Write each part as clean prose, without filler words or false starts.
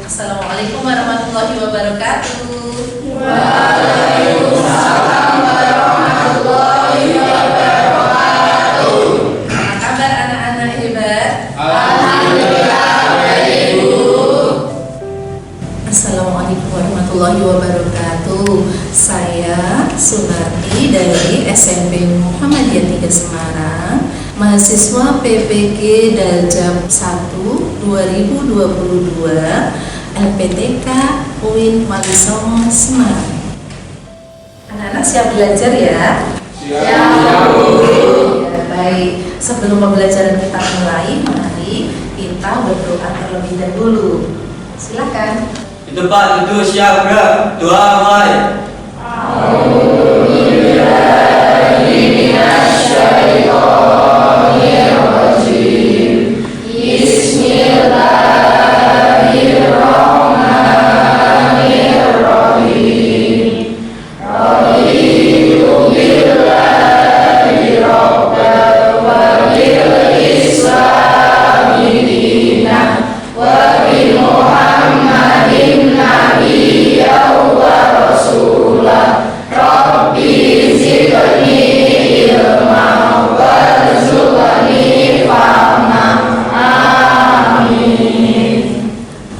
Assalamualaikum warahmatullahi wabarakatuh. Waalaikumsalam warahmatullahi wabarakatuh. Apa kabar anak-anak hebat? Alhamdulillah baik, Bu. Assalamualaikum warahmatullahi wabarakatuh. Saya Sunarti dari SMP Muhammadiyah 3 Semarang, mahasiswa PPG Daljab 1 2022 LPTK UIN Walisongo Semarang. Anak-anak siap belajar ya? Siap, Bu. Ya, baik. Sebelum pembelajaran kita mulai, mari kita berdoa terlebih dahulu. Silakan. Di tempat duduk siap gerak, doa mulai.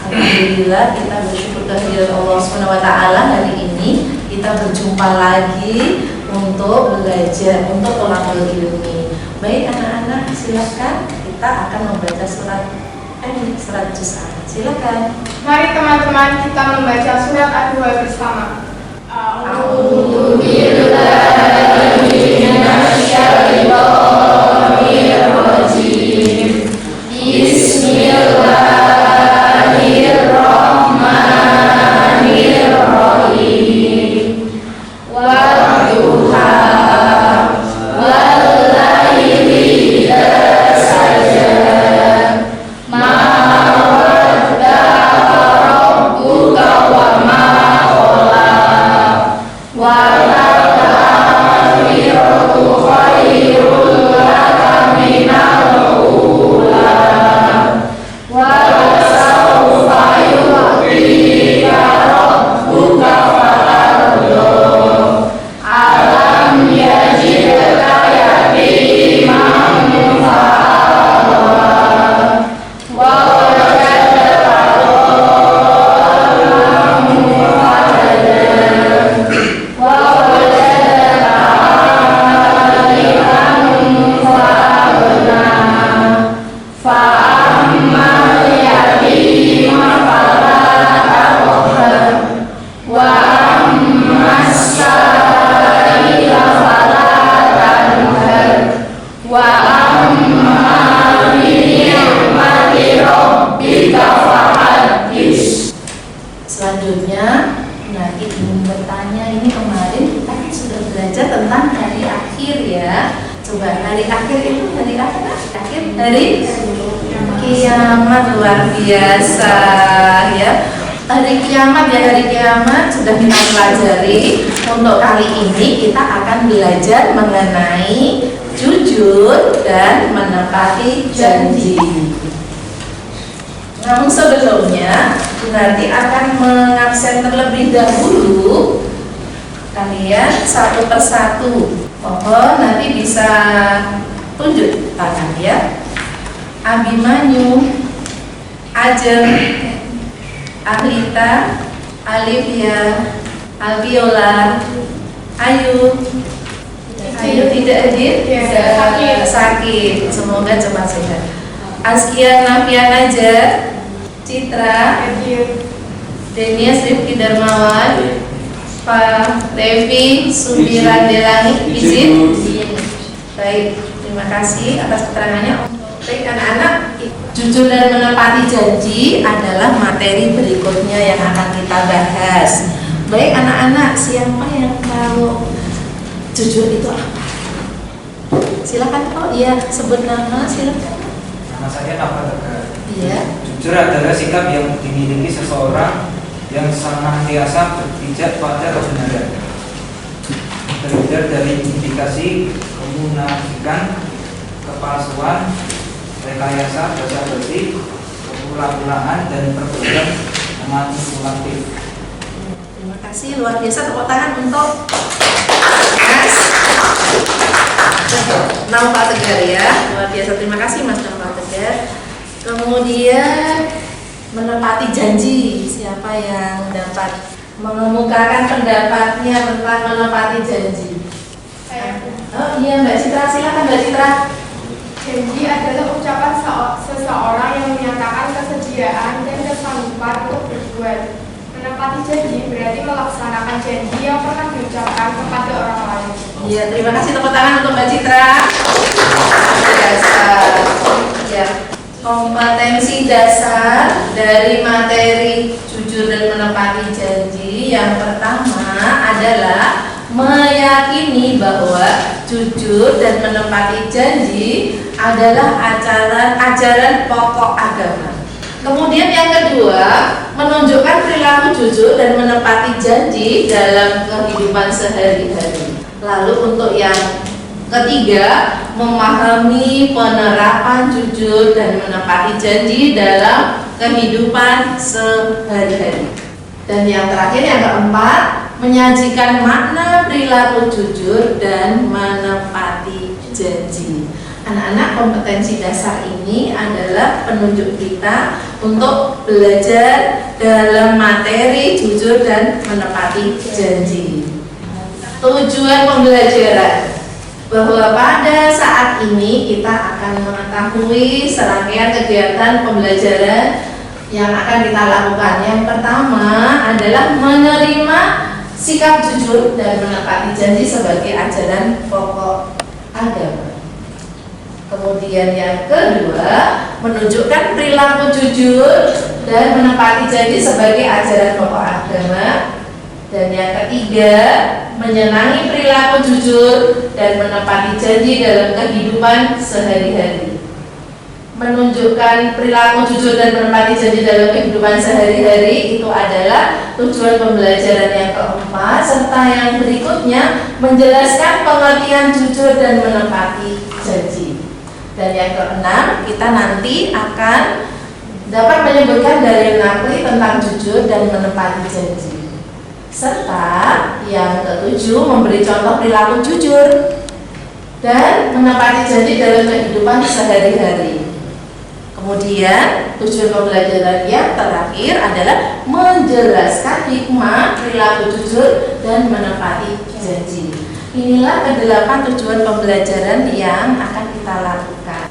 Alhamdulillah, kita bersyukur kehadirat Allah SWT hari ini kita berjumpa lagi untuk belajar, untuk tolakul ilmi. Baik anak-anak, silakan kita akan membaca surat juz A. Silakan. Mari teman-teman kita membaca surat Ad-Duha bersama. Selanjutnya, nah ingin bertanya, ini kemarin kita kan sudah belajar tentang hari akhir ya. Coba hari akhir itu hari apa? Hari kiamat, luar biasa ya. Hari kiamat ya, hari kiamat sudah kita pelajari. Untuk kali ini kita akan belajar mengenai jujur dan menepati janji. Namun sebelumnya nanti akan mengabsen terlebih dahulu kalian satu persatu. Mohon nanti bisa tunjuk tangan ya. Abimanyu, Ajeng, Alita, Alivia, Alviola, Ayu. Ayu tidak hadir? Sakit. Semoga cepat sehat. Askia Nafian Najar, Citra, Denias Rifki Darmawan, Pak Levi Subiran Delangi, izin. Baik, terima kasih atas keterangannya. Baik anak-anak, jujur dan menepati janji adalah materi berikutnya yang akan kita bahas. Baik anak-anak, siapa yang tahu jujur itu apa? Silakan. Oh iya, sebut nama, silakan. Nama saya Nafar Tegar. Iya. Jujur adalah sikap yang dimiliki seseorang yang senantiasa berpijak pada kebenaran, terhindar dari indikasi kemunafikan, kepalsuan, rekayasa, basa-basi, berpula-pulaan dan berpegang manipulatif. Terima kasih, luar biasa, tepuk tangan untuk Mas Naum Pak Tegar ya, luar biasa, terima kasih Mas Naum Pak Tegar. Kemudian menepati janji, siapa yang dapat mengemukakan pendapatnya tentang menepati janji? Oh iya Mbak Citra, silakan Mbak Citra. Janji adalah ucapan seseorang yang menyatakan kesediaan dan kesanggupan untuk berbuat. Menepati janji berarti melaksanakan janji yang pernah diucapkan kepada orang lain. Iya, terima kasih, tepuk tangan untuk Mbak Citra. Dasar, ya, kompetensi dasar dari materi jujur dan menepati janji yang pertama adalah meyakini bahwa jujur dan menepati janji adalah ajaran pokok agama. Kemudian yang kedua, menunjukkan perilaku jujur dan menepati janji dalam kehidupan sehari-hari. Lalu untuk yang ketiga, memahami penerapan jujur dan menepati janji dalam kehidupan sehari-hari. Dan yang terakhir, yang keempat, menyajikan makna perilaku jujur dan menepati janji. Anak-anak, kompetensi dasar ini adalah penunjuk kita untuk belajar dalam materi jujur dan menepati janji. Tujuan pembelajaran, bahwa pada saat ini kita akan mengetahui serangkaian kegiatan pembelajaran yang akan kita lakukan. Yang pertama adalah menerima sikap jujur dan menepati janji sebagai ajaran pokok agama. Kemudian yang kedua, menunjukkan perilaku jujur dan menepati janji sebagai ajaran pokok agama. Dan yang ketiga, menyenangi perilaku jujur dan menepati janji dalam kehidupan sehari-hari. Menunjukkan perilaku jujur dan menepati janji dalam kehidupan sehari-hari itu adalah tujuan pembelajaran yang keempat, serta yang berikutnya menjelaskan pengertian jujur dan menepati janji. Dan yang keenam, kita nanti akan dapat menyebutkan dalil naqli tentang jujur dan menepati janji. Serta yang ketujuh, memberi contoh perilaku jujur dan menepati janji dalam kehidupan sehari-hari. Kemudian tujuan pembelajaran yang terakhir adalah menjelaskan hikmah perilaku jujur dan menepati janji. Inilah kedelapan tujuan pembelajaran yang akan kita lakukan.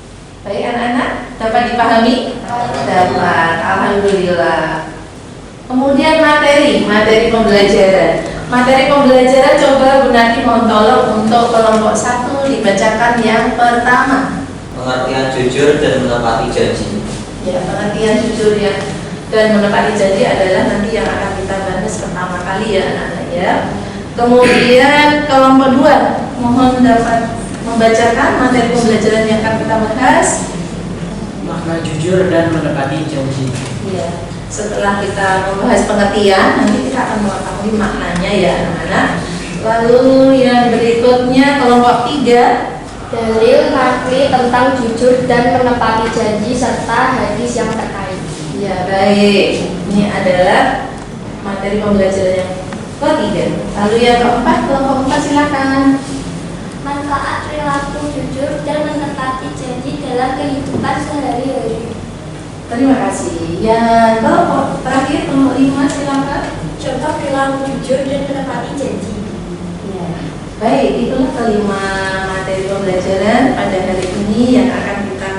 Baik anak-anak, dapat dipahami? Dapat, alhamdulillah. Kemudian materi pembelajaran. Materi pembelajaran coba Bu Nadi mohon tolong untuk kelompok 1 dibacakan yang pertama. Pengertian jujur dan menepati janji. Ya, pengertian jujur ya dan menepati janji adalah nanti yang akan kita bahas pertama kali ya anak-anak ya. Kemudian kelompok 2 mohon dapat membacakan materi pembelajaran yang akan kita bahas. Makna jujur dan menepati janji. Ya, setelah kita membahas pengertian, nanti kita akan mengetahui maknanya ya anak-anak. Lalu yang berikutnya kelompok 3, dalil naqli tentang jujur dan menepati janji serta hadis yang terkait. ya baik. Ini adalah materi pembelajaran yang ketiga. Lalu yang keempat, kelompok 4 silakan. Manfaat perilaku jujur dan menepati janji dalam kehidupan sehari-hari. Terima kasih. Yang kelompok terakhir, kelompok 5 silakan. Contoh perilaku jujur dan menepati janji. Ya. Baik, itulah kelima materi pembelajaran pada hari ini yang akan kita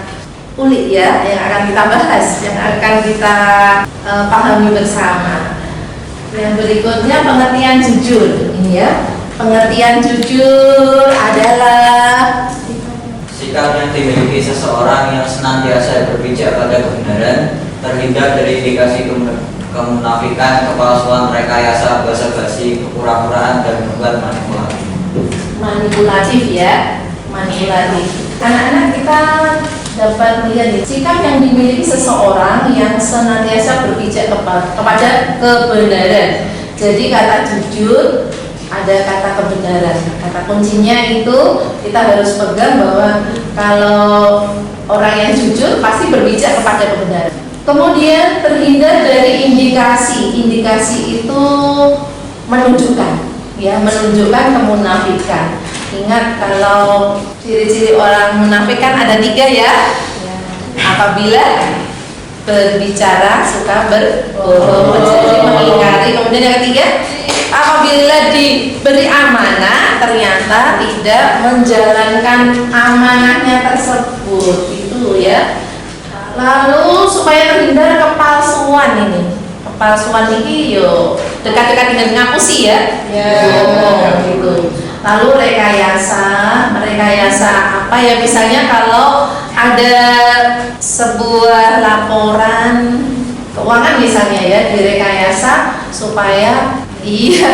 ulik ya, yang akan kita bahas, yang akan kita pahami bersama. Yang berikutnya pengertian jujur. Ini ya, pengertian jujur adalah Sikap yang dimiliki seseorang yang senantiasa berpijak pada kebenaran, terhindar dari indikasi kemunafikan, kepalsuan, rekayasa, basa-basi, kepura-puraan, dan berbuat manipulatif ya, manipulatif. Anak-anak, kita dapat melihat sikap yang dimiliki seseorang yang senantiasa berpijak kepada kebenaran. Jadi kata jujur ada kata kebenaran. Kata kuncinya itu kita harus pegang bahwa kalau orang yang jujur pasti berpijak kepada kebenaran. Kemudian terhindar dari indikasi. Indikasi itu menunjukkan, ya, menunjukkan kemunafikan. Ingat kalau ciri-ciri orang munafik kan ada 3 ya. Apabila berbicara suka berbohong, berjanji mengingkari. Kemudian yang ketiga, apabila diberi amanah ternyata tidak menjalankan amanahnya tersebut, itu ya. Lalu supaya terhindar kepalsuan ini, kepalsuan ini yo dekat-dekat dengan ngapusi ya, gitu. Lalu rekayasa apa ya, misalnya kalau ada sebuah laporan keuangan misalnya ya, direkayasa supaya dia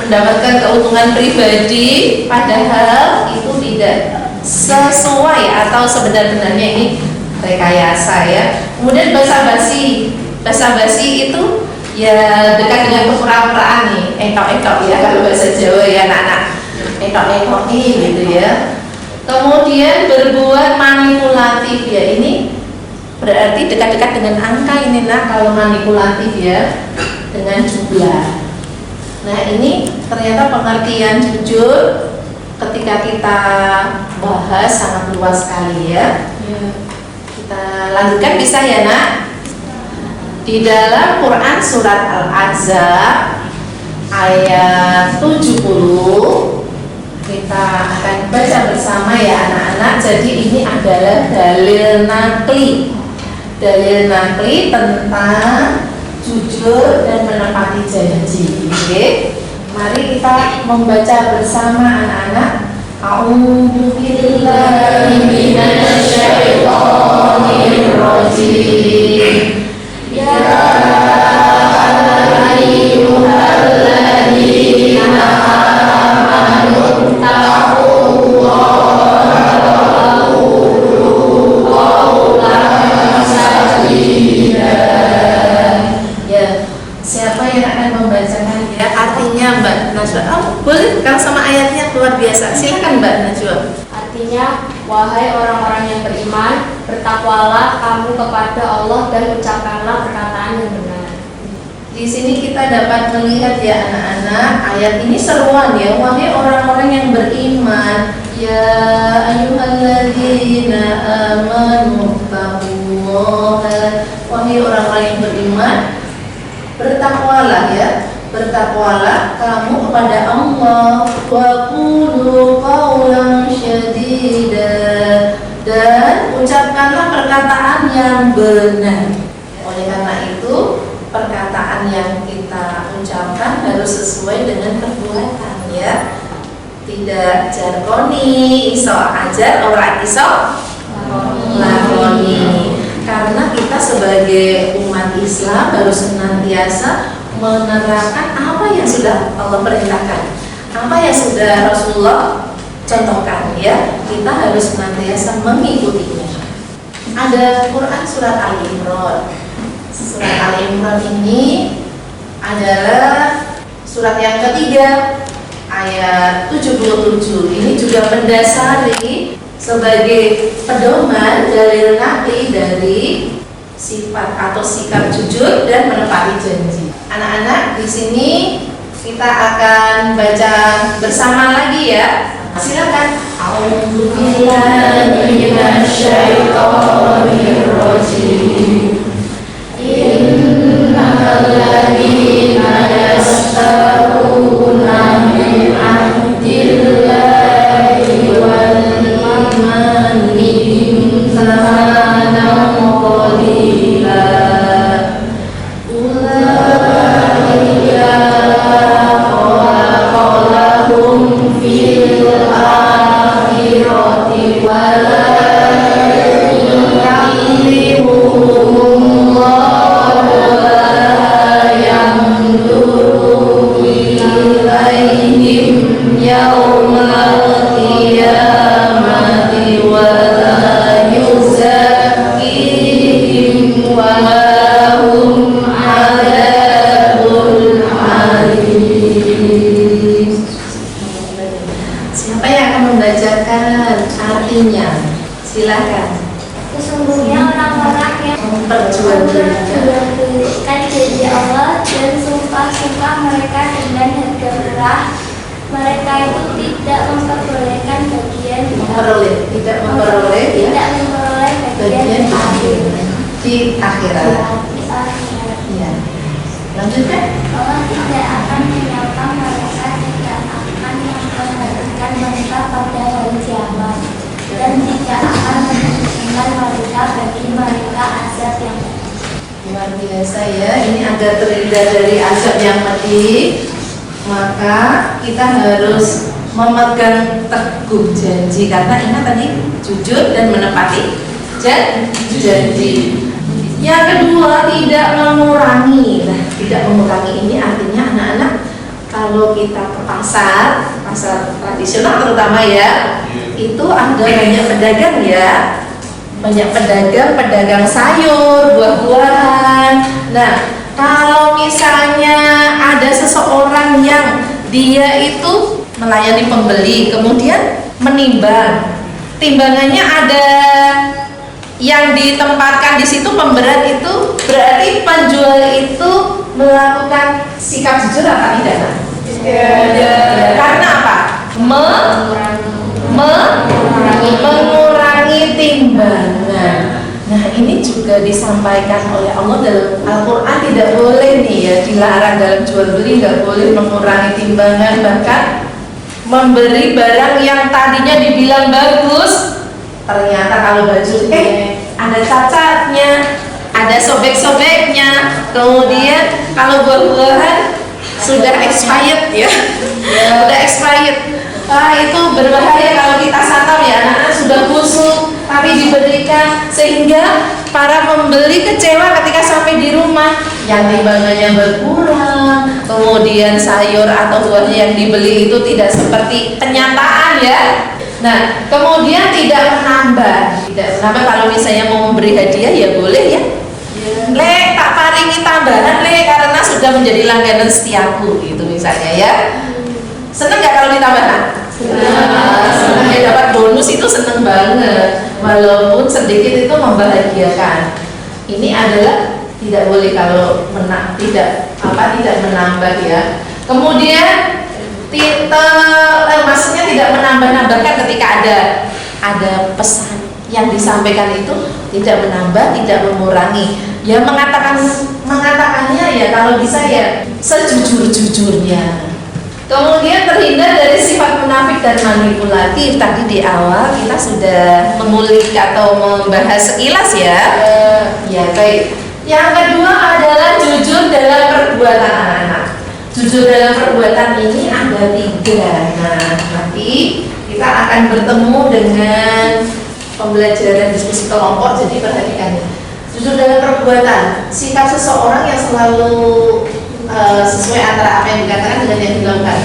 mendapatkan keuntungan pribadi padahal itu tidak sesuai atau sebenar-benarnya, ini rekayasa ya. Kemudian basa-basi itu ya dekat dengan kepura-puraan nih, ekok-ekok ya kalau bahasa Jawa ya anak-anak, ekok-ekok nih gitu ya. Kemudian berbuat manipulatif ya, ini berarti dekat-dekat dengan angka ini nah kalau manipulatif ya, dengan jumlah. Nah ini ternyata pengertian jujur ketika kita bahas sangat luas sekali ya. Kita lanjutkan bisa ya nak. Di dalam Quran surat Al-Ahzab ayat 70 kita akan baca bersama ya anak-anak. Jadi ini adalah dalil nakli tentang jujur dan menepati janji. Oke, mari kita membaca bersama anak-anak. A'udzu billahi minasy syaithanir rajim. Ya ayyuhalladzina amanu taqullaha wa qulu qawlan sadida. Ya, siapa yang akan membacakan ya artinya Mbak Najwa? Oh, boleh kalau sama ayatnya luar biasa. Silakan Mbak Najwa. Artinya, wahai orang-orang yang beriman, bertakwalah kamu kepada Allah dan ucapkanlah perkataan yang benar. Di sini kita dapat melihat ya anak-anak, ayat ini seruan ya, wahai orang-orang yang beriman, ya ayyuhalladzina amanu taqullaha, wahai orang-orang yang beriman, bertakwalah ya, bertakwalah kamu kepada Allah, wa qulu qawlan syadida, dan ucapkanlah perkataan yang benar. Oleh karena itu perkataan yang kita ucapkan harus sesuai dengan perbuatan ya, tidak jargoni, iso ajar ora iso lakoni. Karena kita sebagai umat Islam harus senantiasa menerapkan apa yang sudah Allah perintahkan, apa yang sudah Rasulullah contohkan ya, kita harus senantiasa mengikutinya. Ada Quran surat Ali Imran. Surat Ali Imran ini adalah surat yang ketiga ayat 77. Ini juga mendasari sebagai pedoman dalil nakli dari sifat atau sikap jujur dan menepati janji. Anak-anak, di sini kita akan baca bersama lagi ya. Silakan. A'udzu billahi minasy syaithanir rajim. Innal ladzina yastaruna min 'ahdillahi wal imanihim thamanan qalila. Ulaika khalaqahum fil akhirati wa la yukallimuhum memperbolehkan janji Allah dan sumpah-sumpah mereka dengan harga murah. Mereka itu tidak memperbolehkan bagian tidak memperoleh ya tidak memperoleh bagian bagian akhir di akhirat. di akhirat. Ya. Lanjutkan. Allah tidak akan menyapa mereka, tidak akan memperhatikan mereka pada hari kiamat, dan tidak akan menunjukkan mereka bagi mereka azab yang Luar biasa ya, ini agar terhindar dari azab yang pedih, maka kita harus memegang teguh janji, karena ingat tadi jujur dan menepati janji. Yang kedua, tidak mengurangi. Nah, tidak mengurangi ini artinya anak-anak, kalau kita ke pasar tradisional terutama ya, itu ada banyak pedagang ya, banyak pedagang sayur, buah-buahan. Nah, kalau misalnya ada seseorang yang dia itu melayani pembeli, kemudian menimbang, timbangannya ada yang ditempatkan di situ pemberat itu, berarti penjual itu melakukan sikap jujur apa tidak? Karena apa? Mengurangi timbangan. Nah, ini juga disampaikan oleh Allah dalam Al-Quran, tidak boleh nih ya, dilarang dalam jual beli, nggak boleh mengurangi timbangan, bahkan memberi barang yang tadinya dibilang bagus, ternyata kalau baju ada cacatnya, ada sobek-sobeknya, kemudian kalau buah-buahan sudah expired ya, sudah expired. Itu berbahaya kalau kita santap ya, anak-anak sudah busuk tapi diberikan, sehingga para pembeli kecewa ketika sampai di rumah, yang timbangannya berkurang, kemudian sayur atau buah yang dibeli itu tidak seperti kenyataan ya. Nah, kemudian tidak menambah. Kalau misalnya mau memberi hadiah ya boleh ya. Le, tak paringi tambahan le, karena sudah menjadi langganan setiaku gitu misalnya ya. Seneng nggak kalau ditambahkan? Seneng ya, dapat bonus itu seneng banget, walaupun sedikit itu membahagiakan. Ini adalah tidak boleh kalau tidak menambah ya. Kemudian maksudnya tidak menambah-nambahkan ketika ada pesan yang disampaikan itu, tidak menambah, tidak mengurangi. Ya mengatakannya ya kalau bisa ya sejujur-jujurnya. Kemudian terhindar dari sifat munafik dan manipulatif. Tadi di awal kita sudah mengulik atau membahas sekilas ya. Ya baik. Yang kedua adalah jujur dalam perbuatan anak-anak. Jujur dalam perbuatan ini ada 3. Nah, nanti kita akan bertemu dengan pembelajaran diskusi kelompok. Jadi perhatikan ya. Jujur dalam perbuatan, sikap seseorang yang selalu sesuai antara apa yang dikatakan dengan yang dilakukan.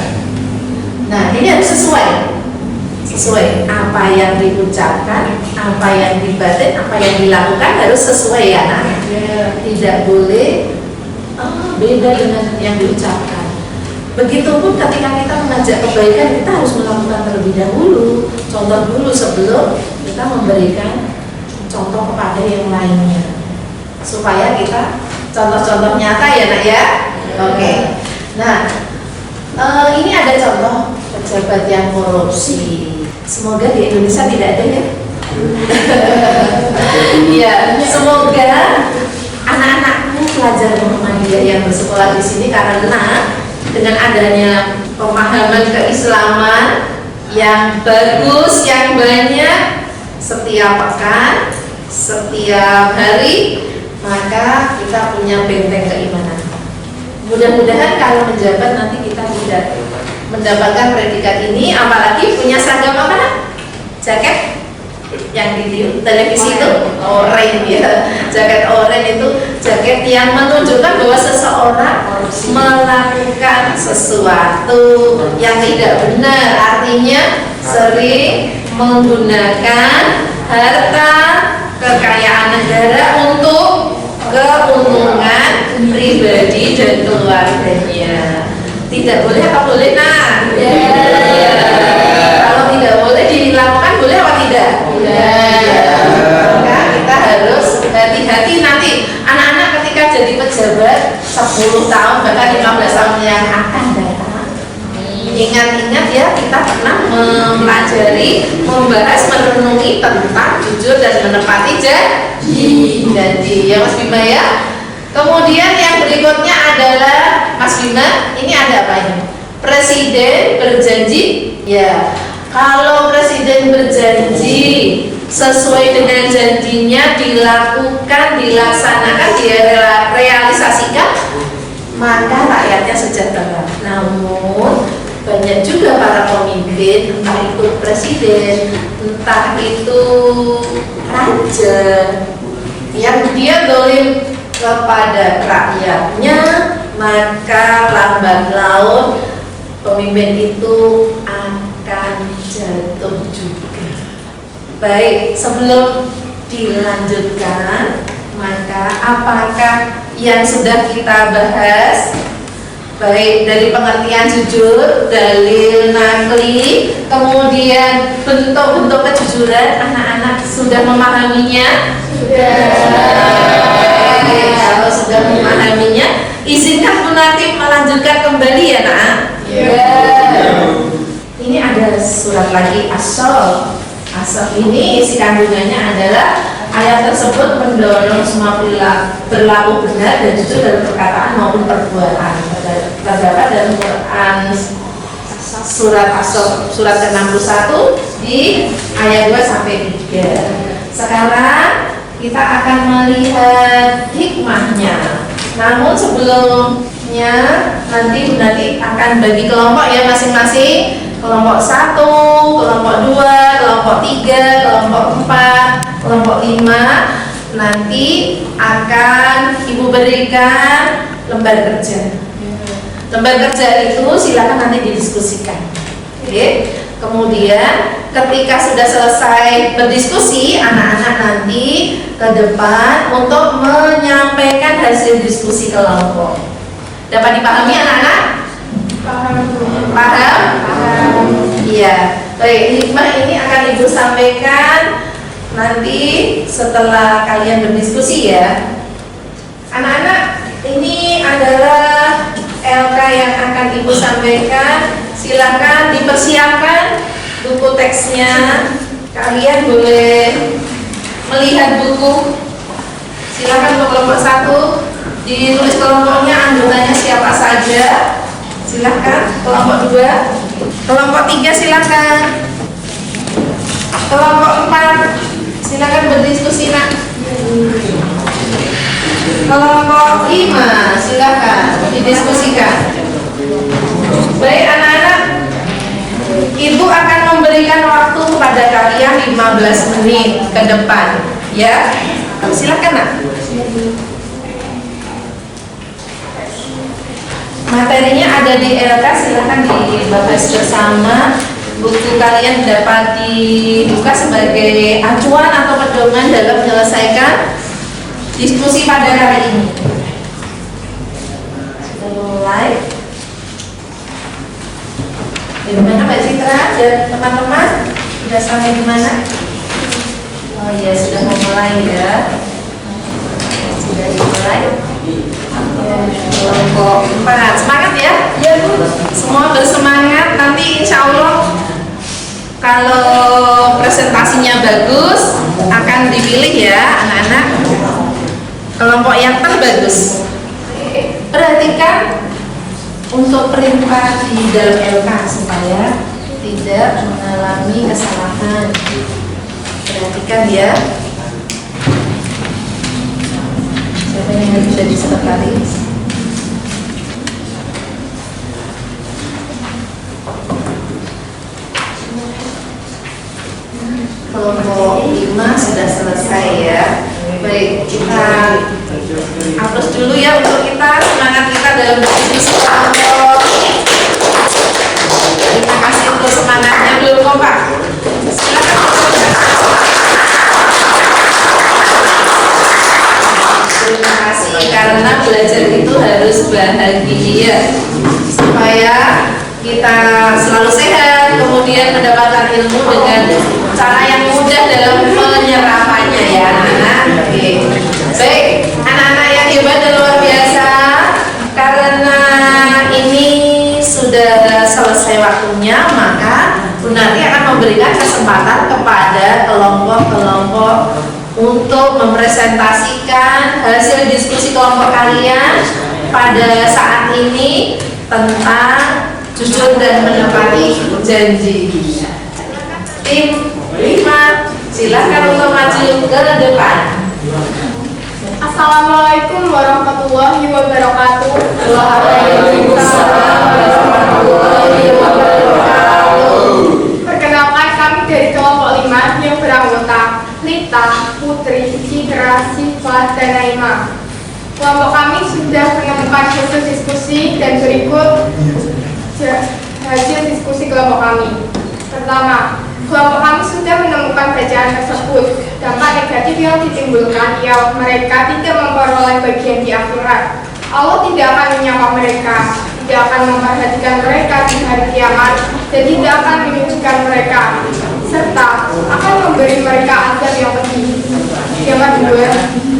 Nah, ini harus sesuai apa yang diucapkan, apa yang dibatin, apa yang dilakukan harus sesuai ya. Nah, tidak boleh beda dengan yang diucapkan. Begitupun ketika kita mengajak kebaikan, kita harus melakukan terlebih dahulu, contoh dulu sebelum kita memberikan contoh kepada yang lainnya, supaya kita contoh-contoh nyata ya nak ya. Oke. Nah, ini ada contoh pejabat yang korupsi. Semoga di Indonesia tidak ada ya. Ya, semoga anak-anakmu pelajar Muhammadiyah yang bersekolah di sini, karena dengan adanya pemahaman keislaman yang bagus, yang banyak setiap pekan, setiap hari, maka kita punya benteng keimanan. Mudah-mudahan kalau menjabat nanti kita tidak mendapatkan predikat ini, apalagi punya seragam apa? Jaket yang di televisi itu oranye ya, jaket oranye itu jaket yang menunjukkan bahwa seseorang melakukan sesuatu yang tidak benar, artinya sering menggunakan harta kekayaan negara untuk keuntungan pribadi dan keluarganya. Tidak boleh apa boleh nak? Ya. Kalau tidak boleh dilakukan, boleh apa tidak? Maka kita harus hati-hati nanti anak-anak 10 tahun bahkan 15 tahun yang akan datang. Ingat-ingat ya, kita pernah mempelajari, membahas, merenungi tentang jujur dan menepati janji ya Mas Bima ya. Kemudian yang berikutnya adalah Mas Bima, ini ada apa ini? Presiden berjanji ya. Kalau presiden berjanji sesuai dengan janjinya dilakukan, dilaksanakan, direalisasikan, maka rakyatnya sejahtera. Namun banyak juga para pemimpin, entah itu presiden, entah itu raja, yang dia dolim kepada rakyatnya, maka lambat laun pemimpin itu akan jatuh juga. Baik, sebelum dilanjutkan, maka apakah yang sudah kita bahas, baik dari pengertian jujur, dalil, nakli, kemudian bentuk-bentuk kejujuran, anak-anak sudah memahaminya? Sudah. Kalau sudah memahaminya, izinkan Bu Natif melanjutkan kembali ya nak? Ini ada surat lagi As-Saff. As-Saff ini isi kandungannya adalah ayat tersebut mendorong semua berlaku benar dan jujur dalam perkataan maupun perbuatan. Terdapat dalam Quran surat As-Saff surat ke-61 di ayat 2 sampai 3. Sekarang kita akan melihat hikmahnya. Namun sebelumnya nanti akan bagi kelompok ya masing-masing. Kelompok 1, kelompok 2, kelompok 3, kelompok 4, kelompok 5. Nanti akan Ibu berikan lembar kerja. Lembar kerja itu silakan nanti didiskusikan. Oke. Kemudian ketika sudah selesai berdiskusi, anak-anak nanti ke depan untuk menyampaikan hasil diskusi kelompok. Dapat dipahami anak-anak? Paham? Iya. Baik, hikmah ini akan Ibu sampaikan nanti setelah kalian berdiskusi ya. Anak-anak, ini adalah LK yang akan Ibu sampaikan. Silakan dipersiapkan buku teksnya. Kalian boleh melihat buku. Silakan untuk kelompok 1 ditulis kelompoknya, anggotanya siapa saja. Silakan. Kelompok 2, kelompok 3 silakan. Kelompok 4 silakan berdiskusi nak. Kelompok 5 silakan didiskusikan. Baik anak-anak, Ibu akan memberikan waktu kepada kalian 15 menit ke depan ya. Silakan nak. Materinya ada di LK, silakan dibahas bersama. Buku kalian dapat dibuka sebagai acuan atau pedoman dalam menyelesaikan diskusi pada kali ini. Kita mulai. Di mana Mbak Citra dan teman-teman? Sudah sampai di mana? Oh iya, sudah memulai ya. Sudah dimulai. Kelompok 4 semangat ya? Ya Bu. Semua bersemangat. Nanti insya Allah kalau presentasinya bagus akan dipilih ya anak-anak kelompok yang terbagus. Perhatikan untuk perintah di dalam LK supaya tidak mengalami kesalahan. Perhatikan ya. Siapa yang harus jadi sekretaris? Kelompok 5 sudah selesai ya. Baik, kita hapus dulu ya untuk kita, semangat kita dalam berdiskusi kelompok. Terima kasih untuk semangatnya, belum kompak. Silakan. Terima kasih karena belajar itu harus bahagia supaya kita selalu sehat, kemudian mendapatkan ilmu dengan cara yang mudah dalam penyerapannya ya anak-anak. Oke. Baik, anak-anak yang hebat dan luar biasa, kesempatan kepada kelompok-kelompok untuk mempresentasikan hasil diskusi kelompok kalian pada saat ini tentang jujur dan menepati janji. Tim 5, silakan untuk maju ke depan. Assalamualaikum warahmatullahi wabarakatuh. Waalaikumsalam warahmatullahi wabarakatuh. Perkenalkan, kami dari kelompok 5 yang beranggota Lita, Putri, Citra, Siva, dan Naima. Kelompok kami sudah menemukan hasil diskusi dan berikut hasil diskusi kelompok kami. Pertama, kelompok kami sudah menemukan bacaan tersebut. Dampak negatif yang ditimbulkan ialah mereka tidak memperoleh bagian di akhirat. Allah tidak akan menyapa mereka, tidak akan memperhatikan mereka di hari kiamat, dan tidak akan menyucikan mereka, serta akan memberi mereka azab yang pedih. Yang kedua,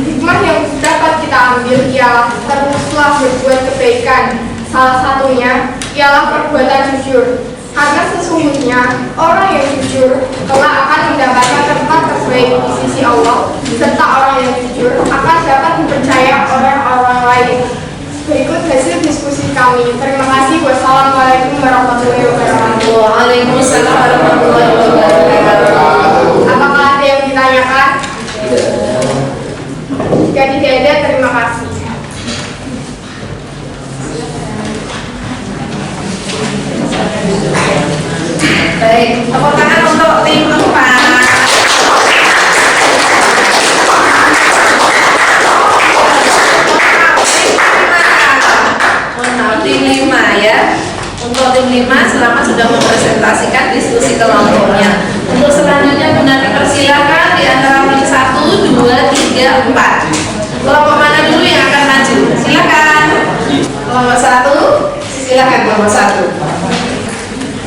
hikmah yang dapat kita ambil ialah teruslah berbuat kebaikan. Salah satunya ialah perbuatan jujur. Karena sesungguhnya orang yang jujur kelak akan mendapatkan tempat terbaik di sisi Allah, serta orang yang jujur akan dapat dipercaya oleh orang lain. Berikut hasil diskusi kami. Terima kasih. Wassalamualaikum warahmatullahi wabarakatuh. Waalaikumsalam warahmatullahi wabarakatuh. Apakah ada yang ditanyakan? Jika tidak ada, terima kasih. Baik, tepuk tangan untuk tim 4. Tim 5 ya. Untuk tim 5 selamat sudah mempresentasikan diskusi kelompoknya. Untuk selanjutnya Bunda persilakan di antara tim 1, 2, 3, 4. Kelompok mana dulu yang akan maju? Silakan. Kelompok 1, silakan kelompok 1.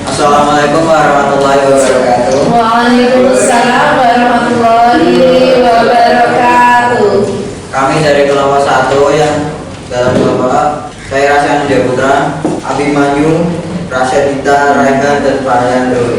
Assalamualaikum warahmatullahi wabarakatuh. Waalaikumsalam warahmatullahi wabarakatuh. Kami dari kelompok 1 yang dalam kelompok saya Rasyan Dia Putra, Abimanyu, Rasyadita, Raihan, dan Faryando.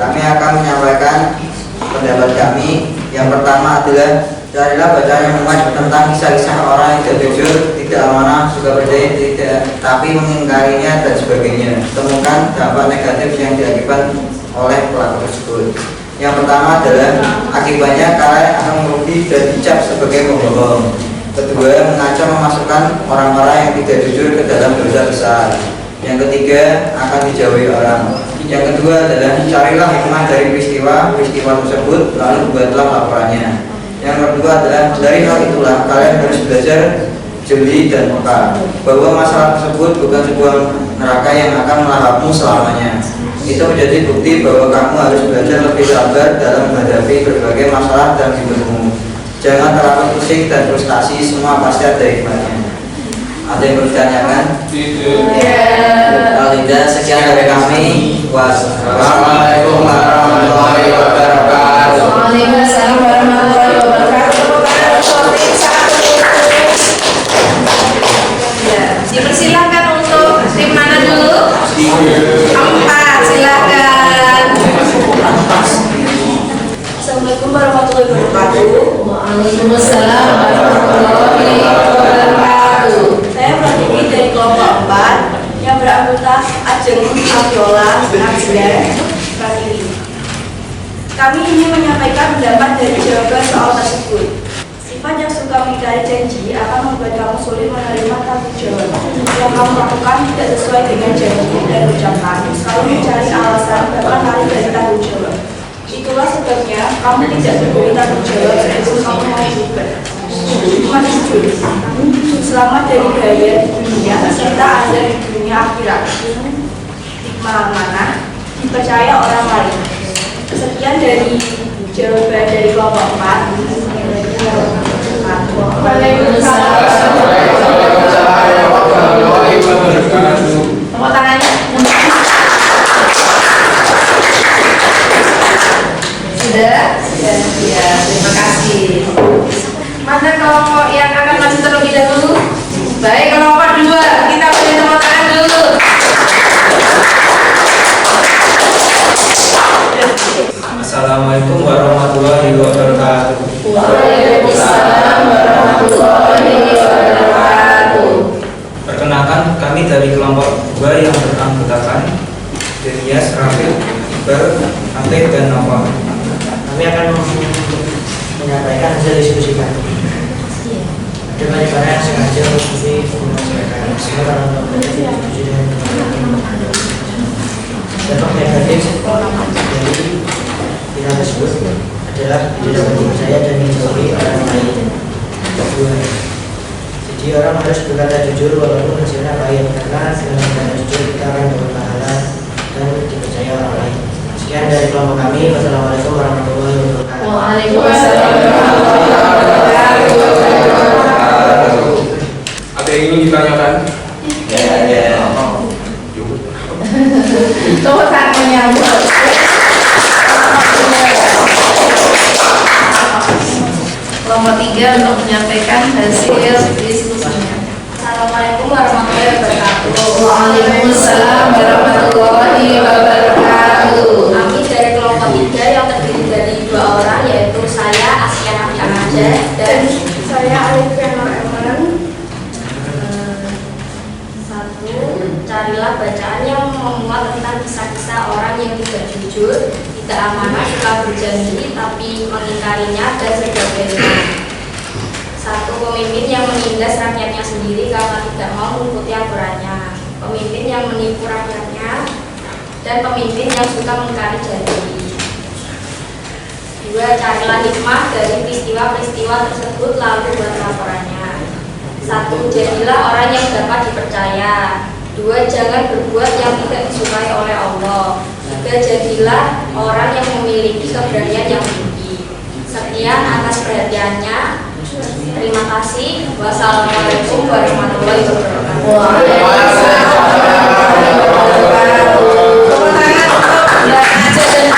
Kami akan menyampaikan pendapat kami. Yang pertama adalah carilah bacaan yang memuat tentang kisah-kisah orang yang tidak jujur, tidak amanah, suka percaya, tidak tapi mengingkarinya dan sebagainya. Temukan dampak negatif yang diakibatkan oleh pelaku tersebut. Yang pertama adalah akibatnya kalian akan merugi dan dicap sebagai pembohong. Kedua, mengancam memasukkan orang-orang yang tidak jujur ke dalam dosa besar. Yang ketiga, akan dijauhi orang. Yang kedua adalah carilah hikmah dari peristiwa tersebut, lalu buatlah laporannya. Yang kedua adalah dari hal itulah kalian harus belajar jeli dan peka bahwa masalah tersebut bukan sebuah neraka yang akan melahapmu selamanya. Itu menjadi bukti bahwa kamu harus belajar lebih sabar dalam menghadapi berbagai masalah dan hidupmu. Jangan terlalu pusing dan frustasi, semua pasti ada hikmahnya. Ada yang perlu ditanyakan? Kalau tidak, sekian dari kami. Wassalamualaikum warahmatullahi wabarakatuh. Waalaikumsalam warahmatullahi wabarakatuh. Ya, dipersilakan untuk tim mana dulu? 4, silakan. Assalamualaikum warahmatullahi wabarakatuh. Waalaikumsalam warahmatullahi wabarakatuh. Saya Pratiti dari kelompok 4 yang beranggota Ajeng, Abiola, Nabilah, Pratiti. Kami ingin menyampaikan pendapat dari jawaban soal tersebut. Sifat yang suka mengingkari janji akan membuat kamu sulit menerima tanggung jawab. Yang kamu lakukan tidak sesuai dengan janji dan ucapan, selalu mencari alasan bahkan lari dari tanggung jawab. Itulah sebabnya kamu tidak diberi tanggung jawab sebelum kamu mengajukan. Mari jujur, selamat dari bahaya di dunia serta ada di dunia akhirat. Hikmah amanah, dipercaya orang lain. Sekian dari jawaban dari kelompok 4. Tepuk tangannya. Sudah? Ya, terima kasih. Mana kelompok yang akan maju terlebih dahulu? Baik, kelompok 2, kita beri tepuk tangan dulu. dengan ibadah yang sengaja memenuhi hubungan mereka. Sehingga dalam belajar jujur dengan dampak negatif dari pilihan tersebut adalah tidak dapat dipercaya dan dijauhi orang lain. Kedua, jadi orang harus berkata jujur walaupun hasilnya pahit, karena dengan berkata jujur kita akan dapat pahala dan dipercaya orang lain. Sekian dari kelompok kami. Wassalamualaikum warahmatullahi wabarakatuh. Waalaikumsalam warahmatullahi wabarakatuh. Ada yang ingin ditanyakan? Ya. Tuhan menyambut. Kelompok 3 untuk menyampaikan hasil diskusinya. Assalamualaikum warahmatullahi wabarakatuh. Waalaikumsalam warahmatullahi wabarakatuh. Kami dari kelompok 3 yang terdiri dari 2 orang, yaitu saya Askia Nafisa dan Saya Alifia Nur Eman. 1. Carilah bacaan yang memuat tentang kisah-kisah orang yang tidak jujur, tidak amanah setelah berjanji tapi mengingkarinya dan sebagainya. 1. Pemimpin yang menindas rakyatnya sendiri karena tidak mau mengikuti aturannya, pemimpin yang menipu rakyatnya, dan pemimpin yang suka mengingkari janji. 2. Carilah hikmah dari peristiwa-peristiwa tersebut lalu buat laporannya. 1. Jadilah orang yang dapat dipercaya. 2. Jangan berbuat yang tidak disukai oleh Allah. 3. Jadilah orang yang memiliki keberanian yang tinggi. Sekian atas perhatiannya. Terima kasih. Wassalamualaikum warahmatullahi wabarakatuh. Waalaikumsalam warahmatullahi wabarakatuh. Tepuk tangan untuk Mbak Najah dan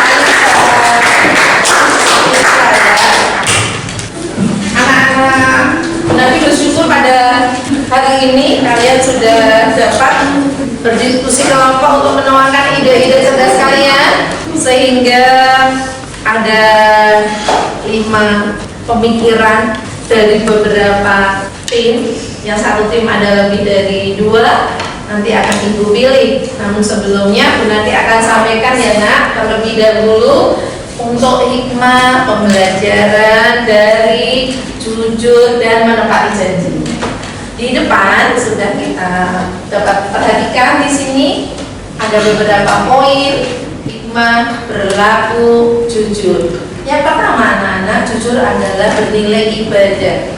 anak-anak. Nabi bersyukur pada hari ini kalian sudah dapat berdiskusi kelompok untuk menuangkan ide-ide cerdas kalian, sehingga ada 5 pemikiran dari beberapa tim. Yang satu tim ada lebih dari 2, nanti akan ibu pilih. Namun sebelumnya Bu nanti akan sampaikan ya nak, terlebih dahulu untuk hikmah pembelajaran dari jujur dan menepati janji. Di depan sudah kita dapat perhatikan, di sini ada beberapa poin hikmah berlaku jujur. Yang pertama, anak-anak, jujur adalah bernilai ibadah.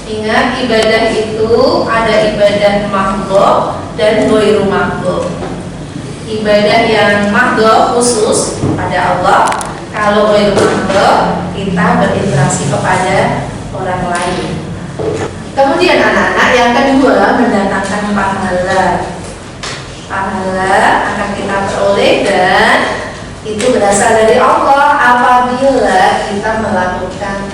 Ingat, ibadah itu ada ibadah mahdhoh dan ghairu mahdhoh. Ibadah yang mahdhoh khusus pada Allah, kalau ghairu mahdhoh kita berinteraksi kepada orang lain. Kemudian anak-anak, yang kedua, mendatangkan pahala. Pahala akan kita peroleh dan itu berasal dari Allah apabila kita melakukan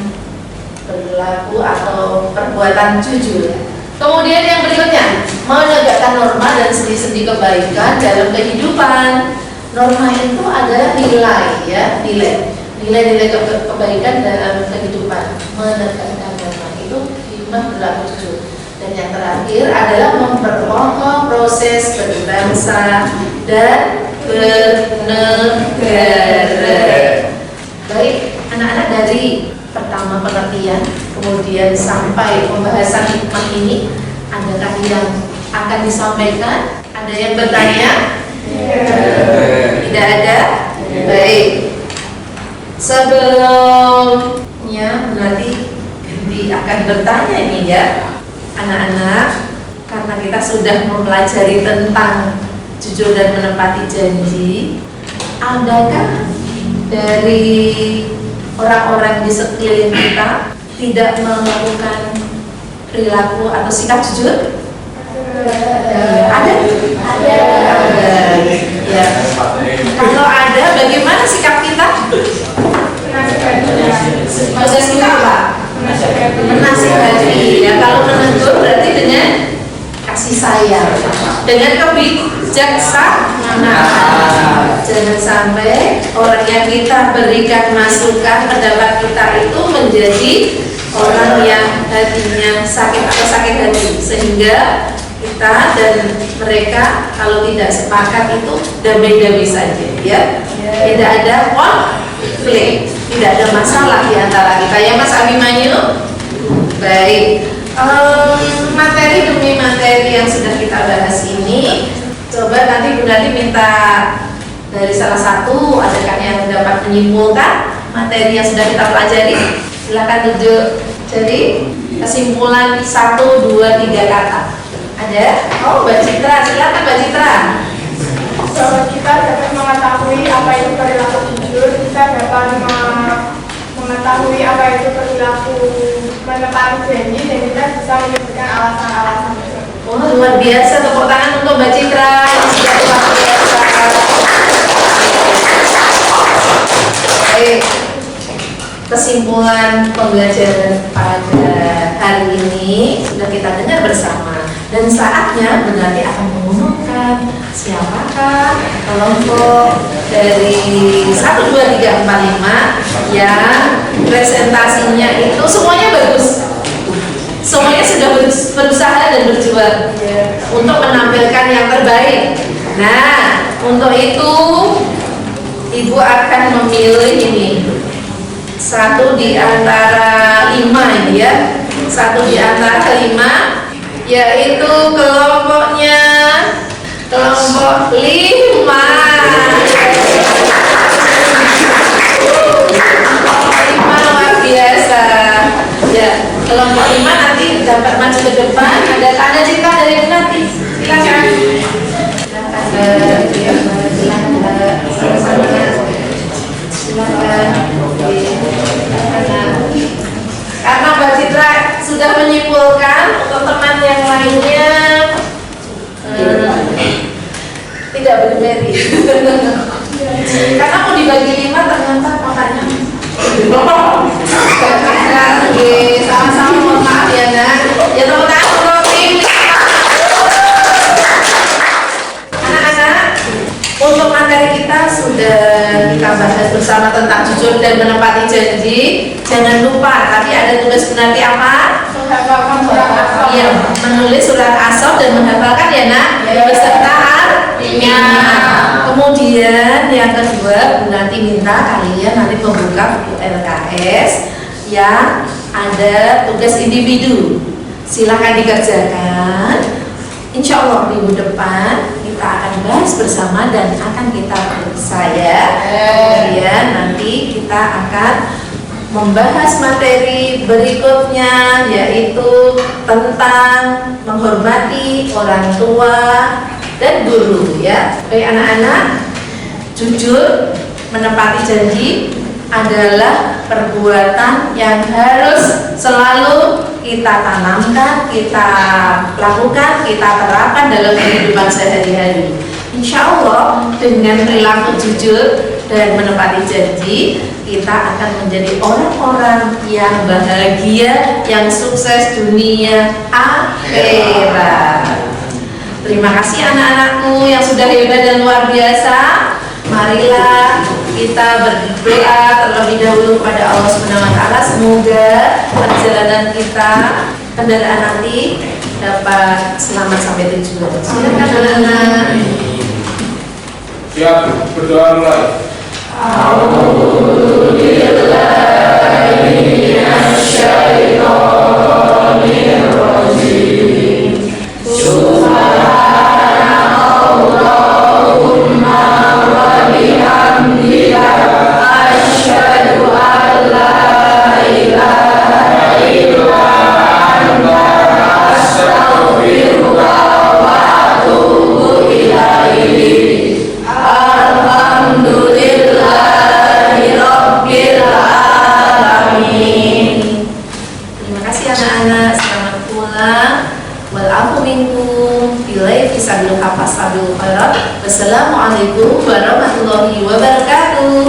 perilaku atau perbuatan jujur. Kemudian yang berikutnya, menegakkan norma dan sendi-sendi kebaikan dalam kehidupan. Norma itu adalah nilai, ya, nilai kebaikan dalam kehidupan. Menegakkan norma itu hikmah berlaku jujur. Dan yang terakhir adalah memperkokoh proses berbangsa dan bernegara. Baik, anak-anak, dari pertama pengertian kemudian sampai pembahasan hikmah ini, adakah yang akan disampaikan? Ada yang bertanya? Tidak ada? Baik. Sebelumnya nanti akan bertanya ini ya, anak-anak, karena kita sudah mempelajari tentang jujur dan menepati janji, adakah dari orang-orang di sekeliling kita tidak melakukan perilaku atau sikap jujur? Ada? Ada. Ya. Kalau ada, bagaimana sikap kita? Proses kita apa? Menasihati. Ya, kalau menegur berarti dengan kasih sayang, dengan kebijaksanaan. Jangan sampai orang yang kita berikan masukan, pendapat kita itu menjadi orang yang hatinya sakit atau sakit hati, sehingga kita dan mereka kalau tidak sepakat itu damai-damai saja, ya. Tidak ada konflik, tidak ada masalah di antara kita, ya Mas Abimanyu. Baik. Materi demi materi yang sudah kita bahas ini, coba nanti Bu Nadi minta dari salah satu adegan yang dapat menyimpulkan materi yang sudah kita pelajari. Silakan tunjuk. Jadi kesimpulan 1, 2, 3 kata. Ada? Oh, Mbak Citra, silakan Mbak Citra. Kita dapat mengetahui apa itu perilaku jujur, kita dapat mengetahui apa itu perilaku menepati janji, dan kita bisa menyebutkan alasan-alasan itu. Oh, luar biasa. Tepuk tangan untuk Mbak Citra yang sudah luar biasa. Baik, kesimpulan pembelajaran pada hari ini sudah kita dengar bersama, dan saatnya berarti akan mengumumkan siapakah kelompok dari 1, 2, 3, 4, 5 yang presentasinya itu semuanya bagus. Semuanya sudah berusaha dan berjuang untuk menampilkan yang terbaik. Nah, untuk itu Ibu akan memilih ini 1 di antara 5 ini ya. 1 di antara 5, yaitu kelompoknya kelompok 5. 5 luar biasa. Ya, kelompok 5 nanti dapat maju ke depan. Ada tanda cita dari nanti. Silakan. Silakan. Karena Mbak Citra sudah menyimpulkan, untuk teman yang lainnya tidak bermeri. Karena mau dibagi 5 ternyata makanya. Sama-sama mohon maaf ya nak. Ya teman-teman untuk tim. Anak-anak, untuk materi kita sudah kita bahas bersama tentang jujur dan menepati janji. Jangan lupa tadi ada tugas berarti apa? Menghafalkan surat As-Saff. Iya, menulis surat As-Saff dan menghafalkan ya nak, beserta artinya. Kemudian yang kedua, nanti minta kalian nanti membuka buku LKS yang ada tugas individu. Silakan dikerjakan. Insya Allah minggu depan kita akan bahas bersama dan akan kita periksa ya. Kemudian nanti kita akan membahas materi berikutnya, yaitu tentang menghormati orang tua dan guru ya. Baik anak-anak, jujur menepati janji adalah perbuatan yang harus selalu kita tanamkan, kita lakukan, kita terapkan dalam kehidupan sehari-hari. Insya Allah dengan perilaku jujur dan menepati janji, kita akan menjadi orang-orang yang bahagia, yang sukses dunia akhirat. Terima kasih anak-anakku yang sudah hebat dan luar biasa. Marilah kita berdoa terlebih dahulu kepada Allah Subhanahu wa taala, semoga perjalanan kita kendaraan nanti dapat selamat sampai tujuan. Silakan anak-anak. Siap, berdoa mulai. Wassalamualaikum warahmatullahi wabarakatuh.